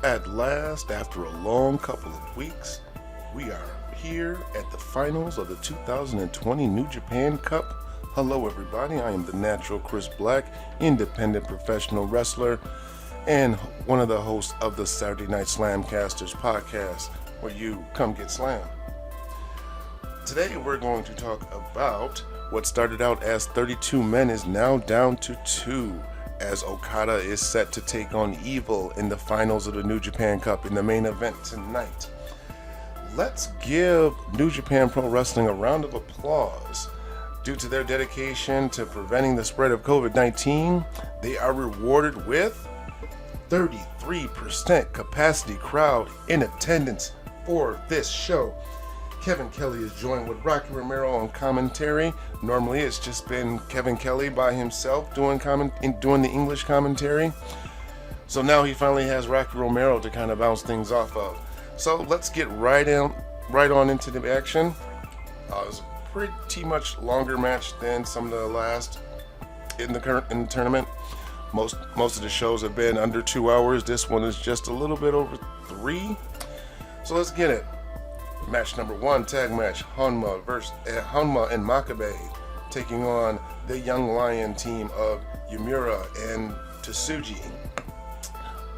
At last, after a long couple of weeks, we are here at the finals of the 2020 New Japan Cup. Hello, everybody. I am the natural Chris Black, independent professional wrestler, and one of the hosts of the Saturday Night Slamcasters podcast, where you come get slammed. Today, we're going to talk about what started out as 32 men is now down to 2, as Okada is set to take on Evil in the finals of the New Japan Cup in the main event tonight. Let's give New Japan Pro Wrestling a round of applause. Due to their dedication to preventing the spread of COVID-19, they are rewarded with 33% capacity crowd in attendance for this show. Kevin Kelly is joined with Rocky Romero on commentary. Normally it's just been Kevin Kelly by himself doing the English commentary. So now he finally has Rocky Romero to kind of bounce things off of. So let's get right on into the action. It was a pretty much longer match than some of the last in the tournament. Most of the shows have been under 2 hours. This one is just a little bit over 3. So let's get it. Match number 1, tag match, Honma and Makabe taking on the Young Lion team of Yumura and Tsuji.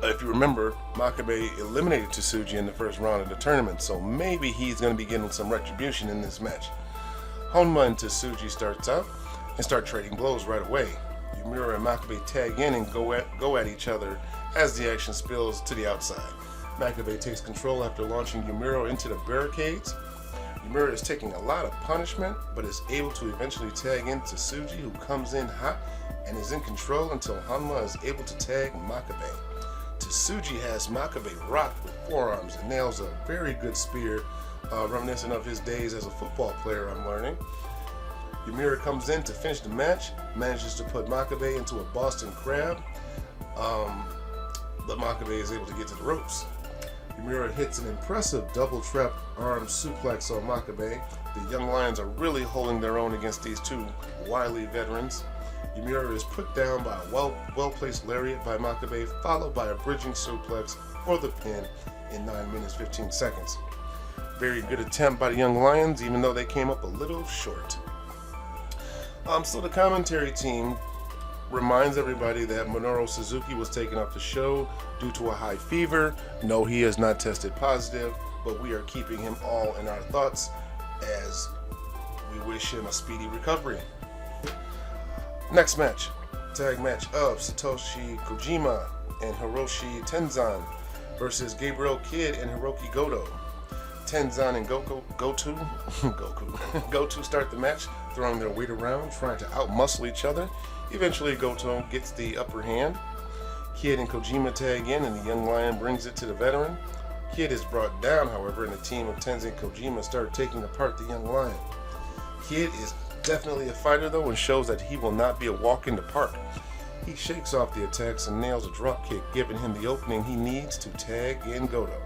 If you remember, Makabe eliminated Tsuji in the first round of the tournament, so maybe he's going to be getting some retribution in this match. Honma and Tsuji starts out and start trading blows right away. Yumura and Makabe tag in and go at each other as the action spills to the outside. Makabe takes control after launching Yumura into the barricades. Yumura is taking a lot of punishment, but is able to eventually tag in Tsuji, who comes in hot and is in control until Honma is able to tag Makabe. Tsuji has Makabe rocked with forearms and nails a very good spear, reminiscent of his days as a football player, I'm learning. Yumura comes in to finish the match, manages to put Makabe into a Boston Crab, but Makabe is able to get to the ropes. Yumura hits an impressive double trap arm suplex on Makabe. The Young Lions are really holding their own against these two wily veterans. Yumura is put down by a well-placed lariat by Makabe, followed by a bridging suplex for the pin in 9 minutes 15 seconds. Very good attempt by the Young Lions, even though they came up a little short. So the commentary team reminds everybody that Minoru Suzuki was taken off the show due to a high fever. No, he has not tested positive, but we are keeping him all in our thoughts as we wish him a speedy recovery. Next match, tag match of Satoshi Kojima and Hiroshi Tenzan versus Gabriel Kidd and Hiroki Goto. Tenzan and Goto start the match, throwing their weight around, trying to outmuscle each other. Eventually, Goto gets the upper hand. Kidd and Kojima tag in, and the Young Lion brings it to the veteran. Kidd is brought down, however, and the team of Tenzan and Kojima start taking apart the Young Lion. Kidd is definitely a fighter, though, and shows that he will not be a walk in the park. He shakes off the attacks and nails a drop kick, giving him the opening he needs to tag in Goto.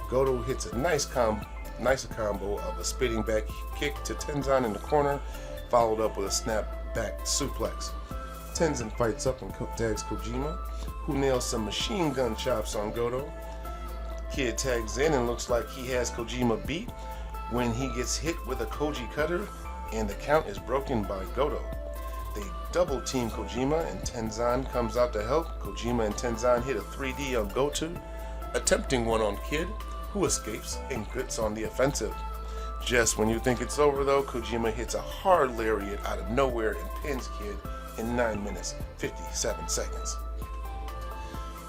Goto hits a nice combo of a spitting back kick to Tenzan in the corner, followed up with a snap back suplex. Tenzan fights up and tags Kojima, who nails some machine gun chops on Goto. Kidd tags in and looks like he has Kojima beat when he gets hit with a Koji cutter, and the count is broken by Goto. They double team Kojima and Tenzan comes out to help. Kojima and Tenzan hit a 3D on Goto, attempting one on Kidd, who escapes and gets on the offensive. Just when you think it's over, though, Kojima hits a hard lariat out of nowhere and pins Kidd in 9 minutes 57 seconds.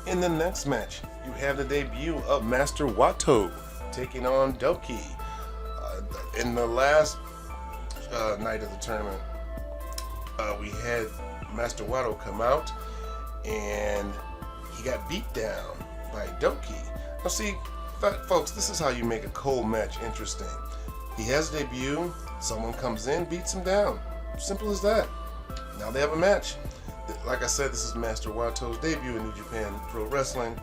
In the next match, you have the debut of Master Wato taking on Doki. In the last night of the tournament, we had Master Wato come out and he got beat down by Doki. Now see, folks, this is how you make a cold match interesting. He has a debut, someone comes in, beats him down. Simple as that. Now they have a match. Like I said, this is Master Wato's debut in New Japan Pro Wrestling.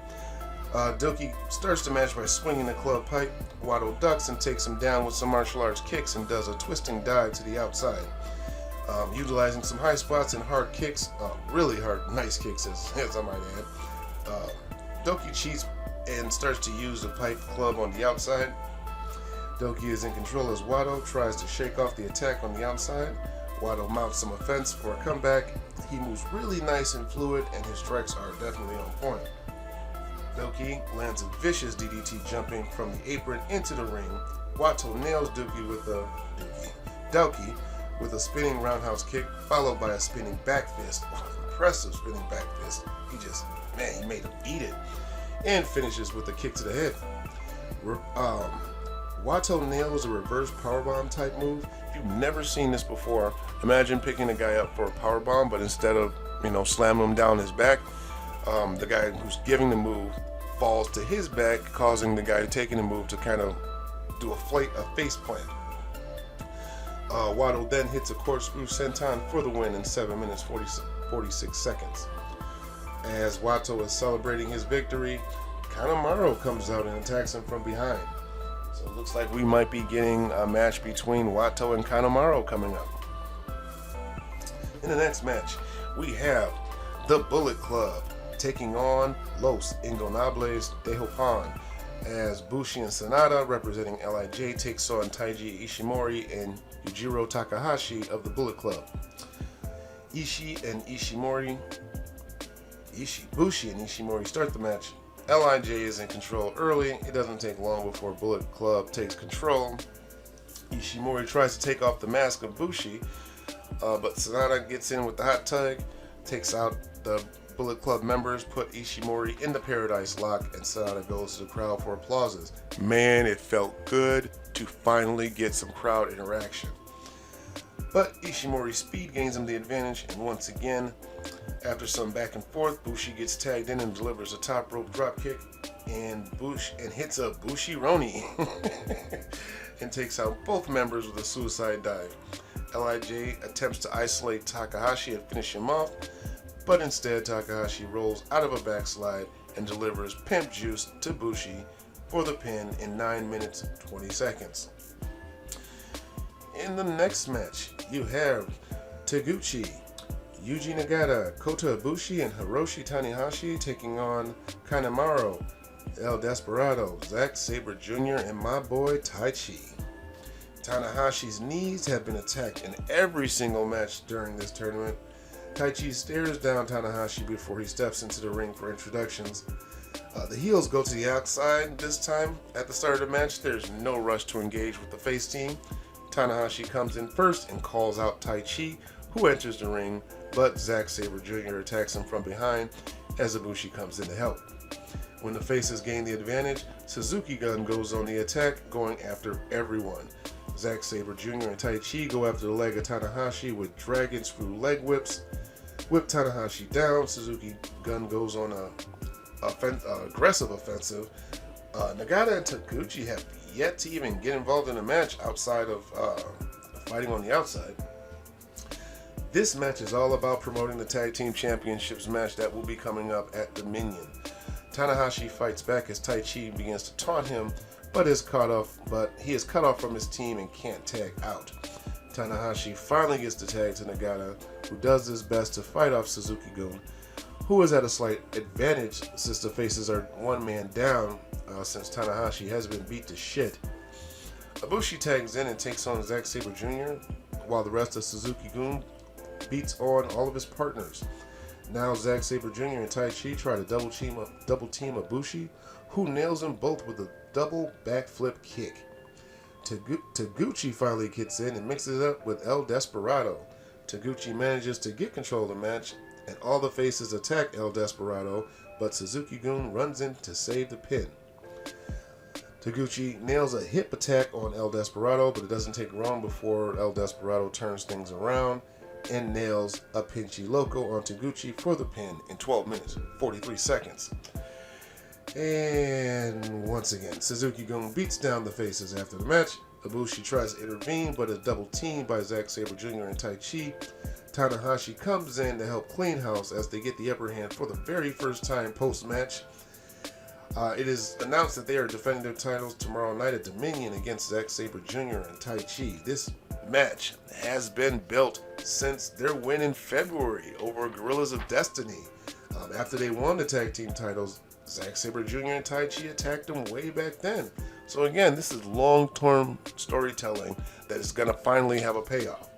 Doki starts the match by swinging a club pipe. Wato ducks and takes him down with some martial arts kicks and does a twisting dive to the outside. Utilizing some high spots and hard kicks, really hard, nice kicks as I might add. Doki cheats and starts to use the pipe club on the outside. Doki is in control as Wado tries to shake off the attack on the outside. Wado mounts some offense for a comeback. He moves really nice and fluid, and his strikes are definitely on point. Doki lands a vicious DDT jumping from the apron into the ring. Wato nails Doki with a spinning roundhouse kick, followed by a spinning back fist. Impressive spinning back fist. He made him eat it. And finishes with a kick to the head. Wato nails a reverse powerbomb type move. If you've never seen this before, imagine picking a guy up for a powerbomb, but instead of slamming him down his back, the guy who's giving the move falls to his back, causing the guy taking the move to kind of do a face plant. Wado then hits a corkscrew senton for the win in 7 minutes 46 seconds. As Wato is celebrating his victory, Kanemaru comes out and attacks him from behind. So it looks like we might be getting a match between Wato and Kanemaru coming up. In the next match, we have the Bullet Club taking on Los Ingobernables de Japón, as Bushi and Sanada, representing LIJ, takes on Taiji Ishimori and Yujiro Takahashi of the Bullet Club. Bushi and Ishimori start the match. LIJ is in control early. It doesn't take long before Bullet Club takes control. Ishimori tries to take off the mask of Bushi, but Sanada gets in with the hot tug, takes out the Bullet Club members, put Ishimori in the Paradise Lock, and Sanada goes to the crowd for applauses. Man, it felt good to finally get some crowd interaction. But Ishimori speed gains him the advantage, and once again, after some back and forth, Bushi gets tagged in and delivers a top rope drop kick, and hits a Bushi-roni and takes out both members with a suicide dive. LIJ attempts to isolate Takahashi and finish him off, but instead Takahashi rolls out of a backslide and delivers Pimp Juice to Bushi for the pin in 9 minutes 20 seconds. In the next match, you have Taguchi, Yuji Nagata, Kota Ibushi, and Hiroshi Tanahashi taking on Kanemaru, El Desperado, Zack Sabre Jr., and my boy Taichi. Tanahashi's knees have been attacked in every single match during this tournament. Taichi stares down Tanahashi before he steps into the ring for introductions. The heels go to the outside this time. At the start of the match, there's no rush to engage with the face team. Tanahashi comes in first and calls out Taichi, who enters the ring, but Zack Sabre Jr. attacks him from behind as Ibushi comes in to help. When the faces gain the advantage, Suzuki Gun goes on the attack, going after everyone. Zack Sabre Jr. and Taichi go after the leg of Tanahashi with dragon screw leg whips, whip Tanahashi down. Suzuki Gun goes on a aggressive offensive. Nagata and Taguchi have yet to even get involved in a match outside of fighting on the outside. This match is all about promoting the Tag Team Championships match that will be coming up at Dominion. Tanahashi fights back as Taichi begins to taunt him, but he is cut off from his team and can't tag out. Tanahashi finally gets the tag to Nagata, who does his best to fight off Suzuki-gun, who is at a slight advantage since the faces are one man down since Tanahashi has been beat to shit. Ibushi tags in and takes on Zack Sabre Jr., while the rest of Suzuki-gun beats on all of his partners. Now Zack Sabre Jr. and Taichi try to double team Ibushi, who nails them both with a double backflip kick. Taguchi finally gets in and mixes it up with El Desperado. Taguchi manages to get control of the match, and all the faces attack El Desperado, but Suzuki-gun runs in to save the pin. Taguchi nails a hip attack on El Desperado, but it doesn't take long before El Desperado turns things around and nails a Pinchy Loco on Taguchi for the pin in 12 minutes, 43 seconds. And once again, Suzuki-gun beats down the faces after the match. Ibushi tries to intervene, but is double teamed by Zack Sabre Jr. and Taichi. Tanahashi comes in to help clean house as they get the upper hand for the very first time post-match. It is announced that they are defending their titles tomorrow night at Dominion against Zack Sabre Jr. and Taichi. This match has been built since their win in February over Gorillas of Destiny. After they won the tag team titles Zack Sabre Jr. and Tai Chi attacked him way back then. So again, this is long-term storytelling that is going to finally have a payoff.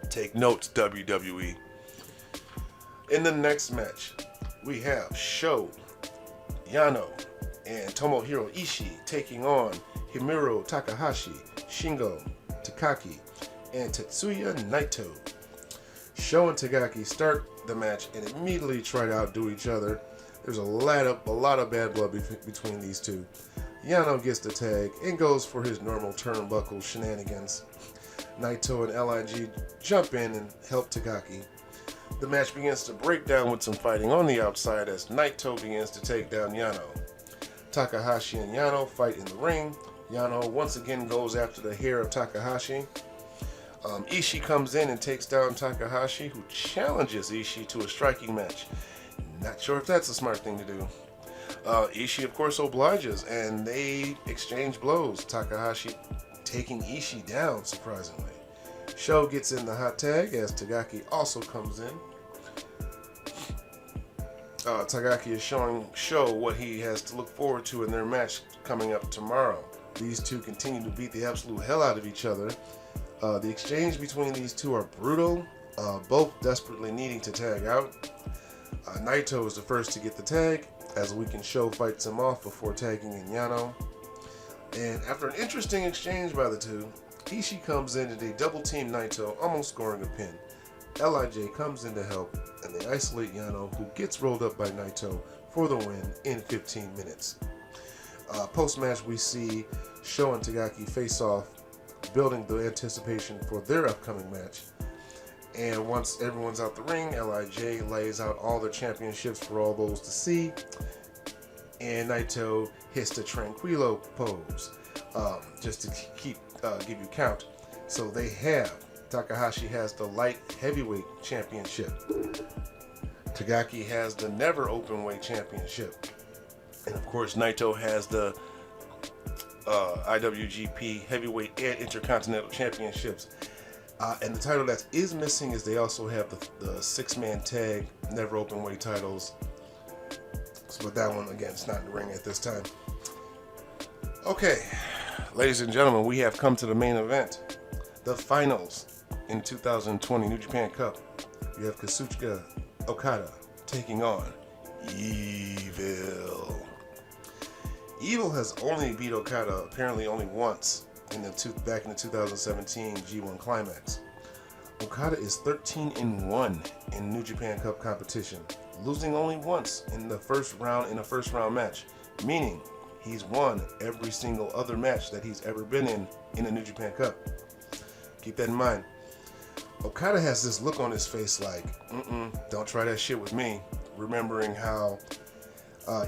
Take notes, WWE. In the next match, we have Sho, Yano, and Tomohiro Ishii taking on Himuro Takahashi, Shingo Takagi, and Tetsuya Naito. Sho and Takagi start the match and immediately try to outdo each other. There's a lot of bad blood between these two. Yano gets the tag and goes for his normal turnbuckle shenanigans. Naito and LIG jump in and help Takagi. The match begins to break down with some fighting on the outside as Naito begins to take down Yano. Takahashi and Yano fight in the ring. Yano once again goes after the hair of Takahashi. Ishii comes in and takes down Takahashi, who challenges Ishii to a striking match. Not sure if that's a smart thing to do. Ishii, of course, obliges, and they exchange blows. Takahashi taking Ishii down, surprisingly. Sho gets in the hot tag as Takagi also comes in. Takagi is showing Sho what he has to look forward to in their match coming up tomorrow. These two continue to beat the absolute hell out of each other. The exchange between these two are brutal, both desperately needing to tag out. Naito is the first to get the tag, as a weakened Sho fights him off before tagging in Yano. And after an interesting exchange by the two, Ishii comes in and they double team Naito, almost scoring a pin. LIJ comes in to help, and they isolate Yano, who gets rolled up by Naito for the win in 15 minutes. Post-match, we see Sho and Takagi face off, building the anticipation for their upcoming match. And once everyone's out the ring, LIJ lays out all their championships for all those to see. And Naito hits the Tranquilo pose, just to give you count. So they have, Takahashi has the light heavyweight championship. Takagi has the never openweight championship. And of course, Naito has the IWGP heavyweight and intercontinental championships. And the title that is missing is they also have the six-man tag never openweight titles. So with that one, again, it's not in the ring at this time. Okay, ladies and gentlemen, we have come to the main event. The finals in 2020 New Japan Cup. You have Kazuchika Okada taking on Evil. Evil has only beat Okada apparently only once back in the 2017 G1 Climax. Okada is 13-1 in New Japan Cup competition, losing only once in a first round match, meaning he's won every single other match that he's ever been in a New Japan Cup. Keep that in mind. Okada has this look on his face like, don't try that shit with me, remembering how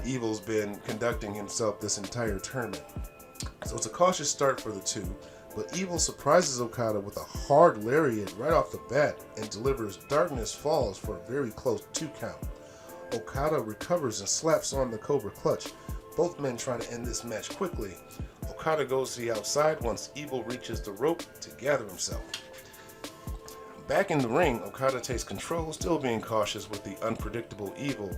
Evil's been conducting himself this entire tournament. So it's a cautious start for the two, but Evil surprises Okada with a hard lariat right off the bat and delivers Darkness Falls for a very close 2 count. Okada recovers and slaps on the Cobra Clutch. Both men try to end this match quickly. Okada goes to the outside once Evil reaches the rope to gather himself. Back in the ring, Okada takes control, still being cautious with the unpredictable Evil.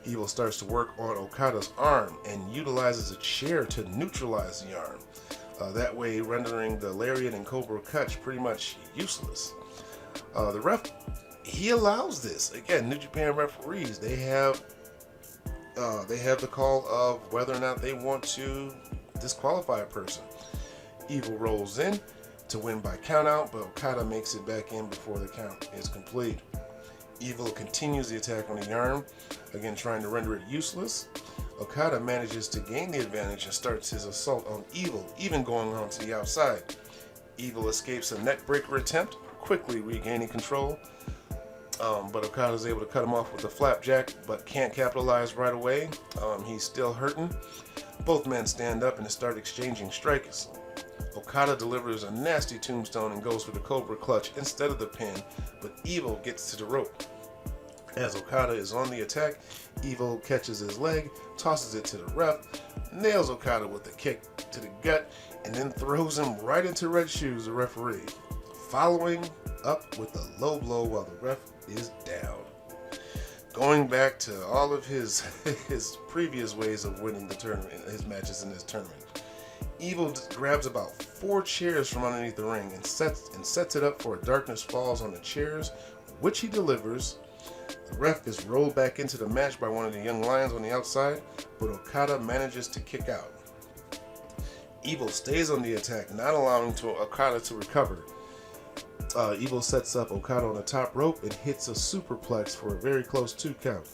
Evil starts to work on Okada's arm and utilizes a chair to neutralize the arm. That way rendering the lariat and Cobra Clutch pretty much useless. The ref, he allows this. Again, New Japan referees, they have the call of whether or not they want to disqualify a person. Evil rolls in to win by countout, but Okada makes it back in before the count is complete. Evil continues the attack on the arm, again trying to render it useless. Okada manages to gain the advantage and starts his assault on Evil, even going on to the outside. Evil escapes a neckbreaker attempt, quickly regaining control, but Okada is able to cut him off with a flapjack, but can't capitalize right away. He's still hurting. Both men stand up and start exchanging strikes. Okada delivers a nasty tombstone and goes for the Cobra Clutch instead of the pin, but Evil gets to the rope. As Okada is on the attack, Evil catches his leg, tosses it to the ref, nails Okada with a kick to the gut, and then throws him right into Red Shoes, the referee, following up with a low blow while the ref is down. going back to all of his his previous ways of winning the tournament, his matches in this tournament. Evil grabs about 4 chairs from underneath the ring and sets it up for a Darkness Falls on the chairs, which he delivers. The ref is rolled back into the match by one of the Young Lions on the outside, but Okada manages to kick out. Evil stays on the attack, not allowing Okada to recover. Evil sets up Okada on the top rope and hits a superplex for a very close 2 count.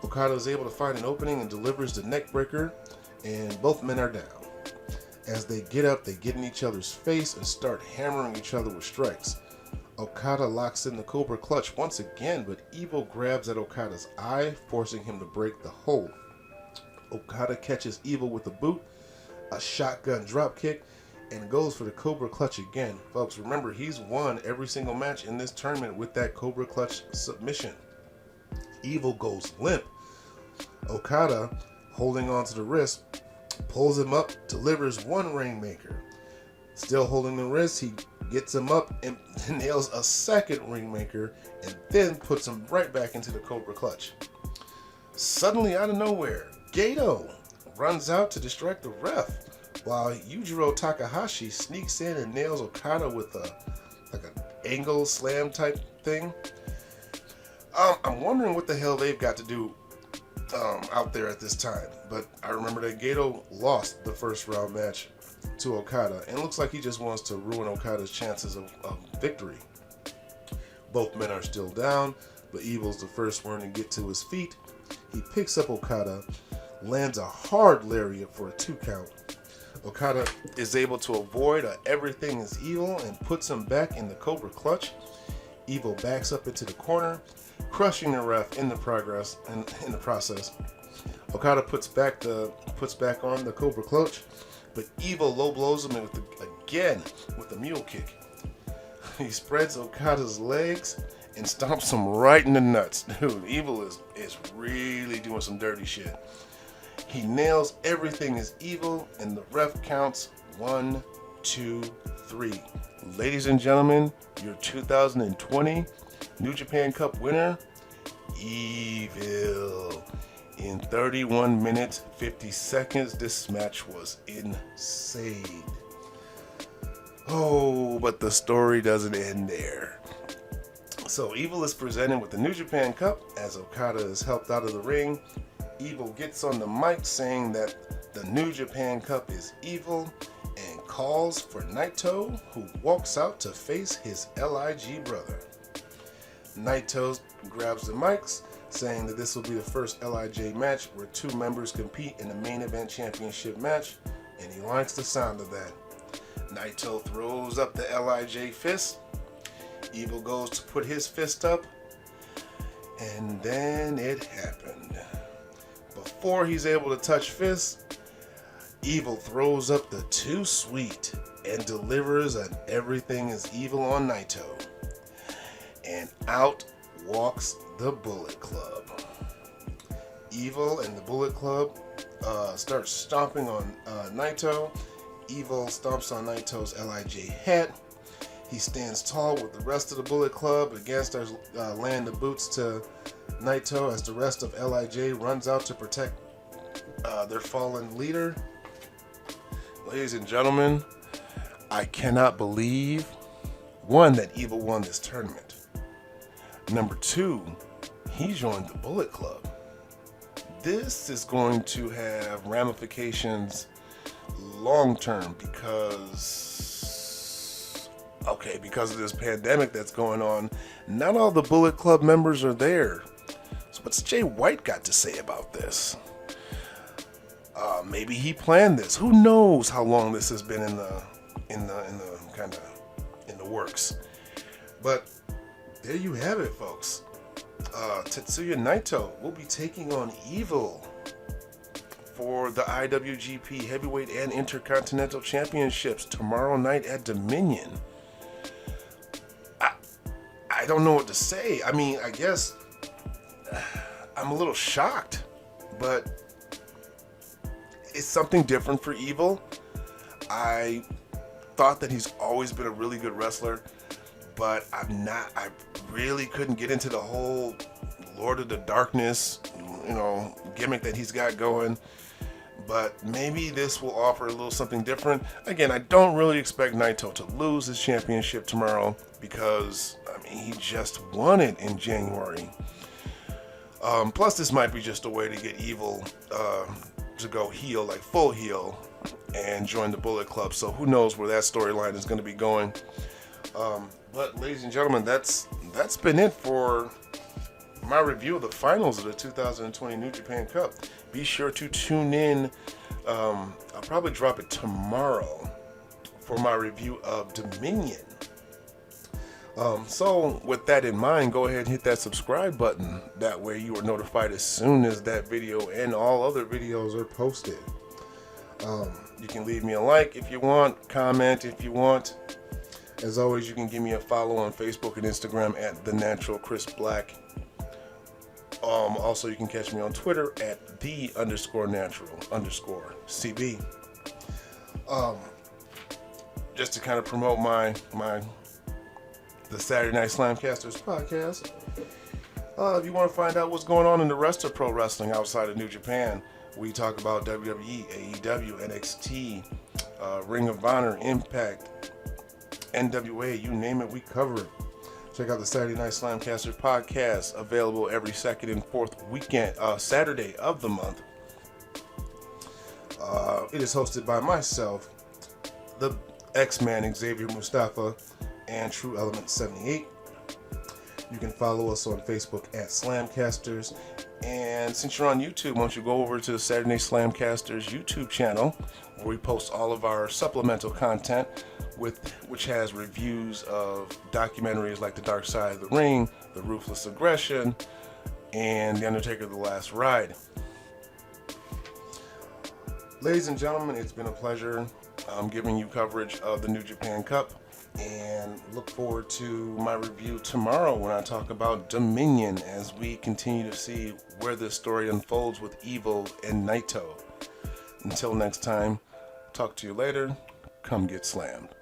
Okada is able to find an opening and delivers the neckbreaker, and both men are down. As they get up, they get in each other's face and start hammering each other with strikes. Okada locks in the Cobra Clutch once again, but Evil grabs at Okada's eye, forcing him to break the hold. Okada catches Evil with a boot, a shotgun dropkick, and goes for the Cobra Clutch again. Folks, remember, he's won every single match in this tournament with that Cobra Clutch submission. Evil goes limp. Okada, holding on to the wrist, pulls him up, delivers 1 Rainmaker. Still holding the wrist, he gets him up and nails a 2nd Rainmaker, and then puts him right back into the Cobra Clutch. Suddenly, out of nowhere, Gato runs out to distract the ref, while Yujiro Takahashi sneaks in and nails Okada with an angle slam type thing. I'm wondering what the hell they've got to do out there at this time. But I remember that Gato lost the first round match to Okada, and looks like he just wants to ruin Okada's chances of victory. Both men are still down, but Evil's the first one to get to his feet. He picks up Okada, lands a hard lariat for a 2 count. Okada is able to avoid everything is Evil and puts him back in the Cobra Clutch. Evil backs up into the corner, crushing the ref in the process. Okada puts back on the Cobra Clutch, but Evil low blows him again with a mule kick. He spreads Okada's legs and stomps him right in the nuts. Dude, Evil is really doing some dirty shit. He nails everything is Evil, and the ref counts 1, 2, 3. Ladies and gentlemen, your 2020 New Japan Cup winner, Evil. In 31 minutes, 50 seconds, this match was insane. Oh, but the story doesn't end there. So Evil is presented with the New Japan Cup as Okada is helped out of the ring. Evil gets on the mic saying that the New Japan Cup is Evil and calls for Naito, who walks out to face his LIG brother. Naito grabs the mics, saying that this will be the first LIJ match where 2 members compete in a main event championship match, and he likes the sound of that. Naito throws up the LIJ fist. Evil goes to put his fist up, and then it happened. Before he's able to touch fist, Evil throws up the Too Sweet and delivers an Everything is Evil on Naito. And out walks the Bullet Club. Evil and the Bullet Club start stomping on Naito. Evil stomps on Naito's LIJ hat. He stands tall with the rest of the Bullet Club. The gangsters land the boots to Naito as the rest of LIJ runs out to protect their fallen leader. Ladies and gentlemen, I cannot believe, 1, that Evil won this tournament. Number 2, he joined the Bullet Club. This is going to have ramifications long term because of this pandemic that's going on. Not all the Bullet Club members are there. So what's Jay White got to say about this? Maybe he planned this. Who knows how long this has been in the works. But there you have it, folks. Tetsuya Naito will be taking on Evil for the IWGP Heavyweight and Intercontinental Championships tomorrow night at Dominion. I don't know what to say. I mean, I guess I'm a little shocked, but it's something different for Evil. I thought that he's always been a really good wrestler, but I really couldn't get into the whole Lord of the Darkness, gimmick that he's got going. But maybe this will offer a little something different. Again, I don't really expect Naito to lose his championship tomorrow because, he just won it in January. Plus, this might be just a way to get Evil to go heel, like full heel, and join the Bullet Club. So who knows where that storyline is going to be going. But ladies and gentlemen, that's been it for my review of the finals of the 2020 New Japan Cup. Be sure to tune in. I'll probably drop it tomorrow for my review of Dominion. So with that in mind, go ahead and hit that subscribe button. That way you are notified as soon as that video and all other videos are posted. You can leave me a like if you want, comment if you want. As always, you can give me a follow on Facebook and Instagram at The Natural Chris Black. Also, you can catch me on Twitter at _natural_CB. Just to kind of promote the Saturday Night Slamcasters podcast. If you want to find out what's going on in the rest of pro wrestling outside of New Japan, we talk about WWE, AEW, NXT, Ring of Honor, Impact, NWA, you name it, we cover it. Check out the Saturday Night Slamcasters podcast, available every second and fourth Saturday of the month. It is hosted by myself, the X-Man Xavier Mustafa, and True Element 78. You can follow us on Facebook at Slamcasters. And since you're on YouTube, why don't you go over to the Saturday Night Slamcasters YouTube channel, where we post all of our supplemental content, which has reviews of documentaries like The Dark Side of the Ring, The Ruthless Aggression, and The Undertaker: The Last Ride. Ladies and gentlemen, it's been a pleasure giving you coverage of the New Japan Cup, and look forward to my review tomorrow when I talk about Dominion as we continue to see where this story unfolds with Evil and Naito. Until next time, talk to you later. Come get slammed.